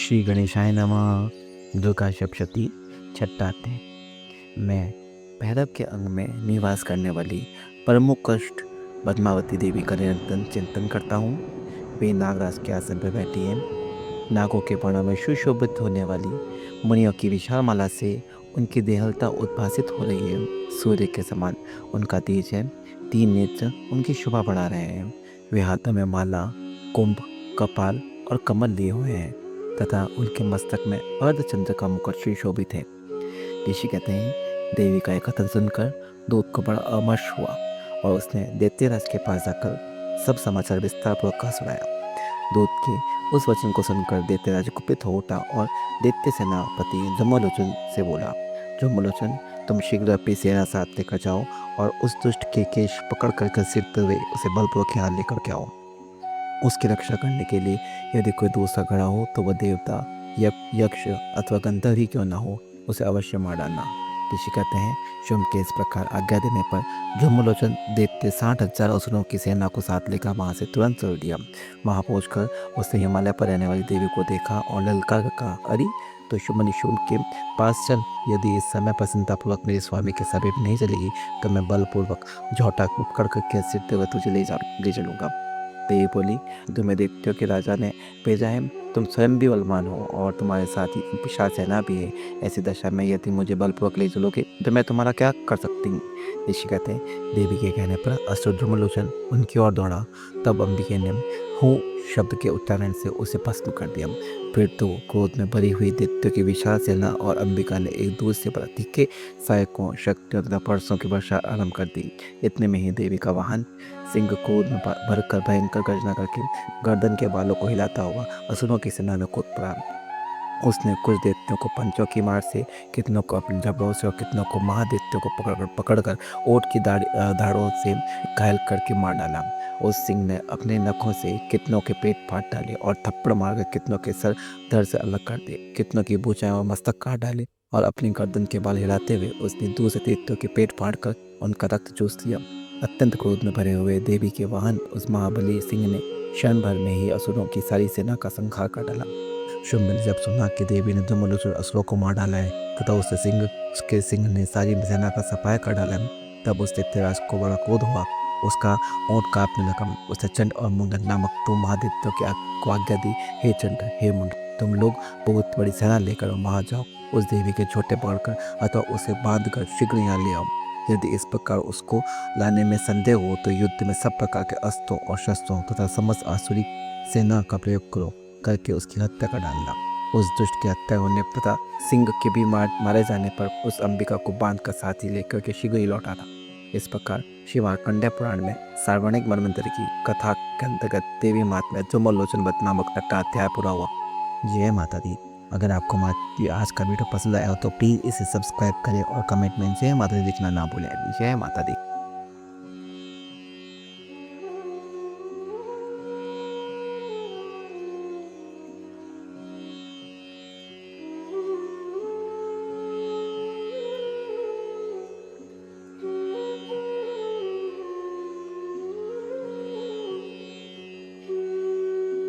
श्री गणेशाय नमः। दुर्गा सप्तशती छठाते मैं भैरव के अंग में निवास करने वाली प्रमुख कष्ट पद्मावती देवी का निरंतर चिंतन करता हूँ। वे नागराज के आसन पर बैठी हैं। नागों के पर्णों में सुशोभित होने वाली मुनियों की विशाल माला से उनकी देहलता उद्भासित हो रही है। सूर्य के समान उनका तेज है। तीन नेत्र उनकी शोभा बढ़ा रहे हैं। वे हाथों में माला, कुंभ, कपाल और कमल लिए हुए हैं तथा उनके मस्तक में अर्धचंद्र का मुकुट सुशोभित है। ऋषि कहते हैं, देवी का यह कथन सुनकर दूत को बड़ा अमर्ष हुआ और उसने दैत्यराज के पास जाकर सब समाचार विस्तार पूर्वक कहा सुनाया। दूत के उस वचन को सुनकर दैत्यराज कुपित हो उठा और दैत्य सेनापति जम्बुलोचन से बोला, जम्बुलोचन, तुम शीघ्र अपनी सेना साथ लेकर जाओ और उस दुष्ट के केश पकड़ कर घसीटते हुए उसे बलपूर्वक यहाँ लेकर के आओ। उसकी रक्षा करने के लिए यदि कोई दूसरा खड़ा हो तो वह देवता, यक्ष अथवा गंधर्व ही क्यों ना हो, उसे अवश्य मार डालना। ऋषि कहते हैं, शुंभ के इस प्रकार आज्ञा देने पर जम्बुलोचन दैत्य 60,000 असुरों की सेना को साथ लेकर वहां से तुरंत चल दिया। वहां पहुंचकर उसने हिमालय पर रहने वाली देवी को देखा और ललकार कर कहा, अरे तो शुंभनी शुंभ के पास चल। यदि इस समय प्रसन्नतापूर्वक मेरे स्वामी के समीप नहीं चलेगी तो मैं बलपूर्वक झोटा पकड़ कर घसीटते हुए तुझे ले चलूंगा। देवी बोली, तुम्हें दैत्यों के राजा ने भेजा है। तुम स्वयं भी बलवान हो और तुम्हारे साथ ही विशाल सेना भी है। ऐसी दशा में यदि मुझे बलपूर्वक ले चलोगे तो मैं तुम्हारा क्या कर सकती हूँ। ऋषि कहते हैं, देवी के कहने पर असुर जम्बुलोचन उनकी ओर दौड़ा। तब अंबिके ने हूँ शब्द के उच्चारण से उसे भस्म कर दिया। फिर तो क्रोध में भरी हुई दैत्यों की विशाल सेना और अंबिका ने एक दूसरे पर तीखे सहायकों, शक्तियों तथा परसों की वर्षा आरंभ कर दी। इतने में ही देवी का वाहन सिंह क्रोध में भरकर भयंकर गर्जना करके गर्दन के बालों को हिलाता हुआ असुरों की सेना में कूद पड़ा। उसने कुछ दैत्यों को पंचों की मार से, कितनों को अपने जबड़ों से और कितनों को महादैत्यों को पकड़कर ओट की धाड़ों से घायल करके मार डाला। उस सिंह ने अपने नखों से कितनों के पेट फाड़ डाले और थप्पड़ मारकर कितनों के सर धड़ से अलग कर दिए। कितनों की भुजाएं और मस्तक काट डाले और अपनी गर्दन के बाल हिलाते हुए उसने दूसरे दैत्यों के पेट फाड़कर उनका रक्त चूस लिया। अत्यंत क्रोध में भरे हुए देवी के वाहन उस महाबली सिंह ने क्षण भर में ही असुरों की सारी सेना का संहार कर डाला। शुंभ ने जब सुना कि देवी ने जम्बुलोचन असुरों को मार डाला है तथा उसके सिंह ने सारी सेना का सफाया कर डाला है, तब उस दैत्यराज को बड़ा क्रोध हुआ। उसका ओंठ कांपने लगा। उसने चंड और मुंडन नामक दो महादैत्यों को आज्ञा दी, हे चंड, हे मुंड, तुम लोग बहुत बड़ी सेना लेकर वहां जाओ। उस देवी के छोटे पकड़कर अथवा उसे बांधकर शीघ्र यहाँ ले आओ। यदि इस प्रकार उसको लाने में संदेह हो तो युद्ध में सब प्रकार के अस्त्रों और शस्त्रों तथा समस्त आसुरी सेना का प्रयोग करो, करके उसकी हत्या कर डालना। उस दुष्ट की हत्या होने तथा सिंह के भी मारे जाने पर उस अंबिका को बांध कर साथ ही लेकर के शीघ्र ही लौटा था। इस प्रकार शिवार्कंड्य पुराण में सार्वणिक मनवंतर की कथा के अंतर्गत देवी महात्म्य जम्बुलोचन वध नामक अध्याय पूरा हुआ। जय माता दी। अगर आपको आज का वीडियो पसंद आया हो तो प्लीज़ इसे सब्सक्राइब करें और कमेंट में जय माता दी लिखना ना भूलें। जय माता दी।